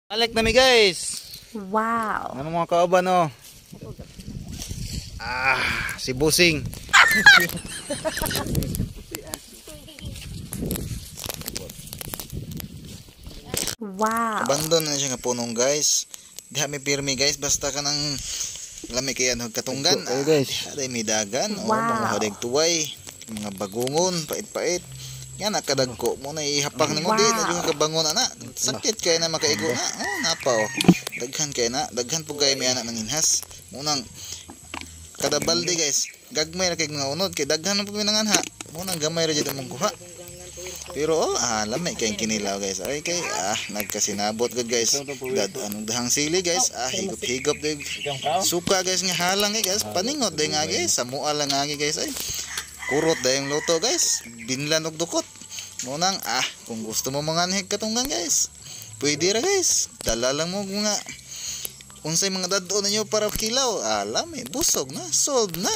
Balik na mi guys. Wow. Ano mga kauban no? Si Busing. Wow. Abandon na siya nga punong guys. Diha mi pirmi guys basta ka nang lami kay ano katunggan. guys. Aday mi dagan, Wow. mga hadig tuway, mga bagungon, pait-pait. Yan nakadagko mo na ihapak nimo Wow. di na yung kabangon ana. Sakit kay na makaigo na. Napa oh. Daghan kay na, daghan pug kay mi ana nang inhas. Munang kada balde guys, gagmay ra kay mga unod kay daghan pug mi nanganha. Munang gamay ra jud mong kuha. Pero lamay kay kinilaw guys. Ay kay nagkasinabot gud guys. Anong dahang sili guys. Higop-higop dig. Suka guys nga halang guys. Paningot day nga guys. Samua lang nga guys ay. Kurot day yung luto guys. Binlan og dukot. Munang kung gusto mo manganhig katunggan guys. Pwede ra guys. Dala lang mo mga unsay mga dadto ninyo para kilaw. Lamay busog na. Sold na.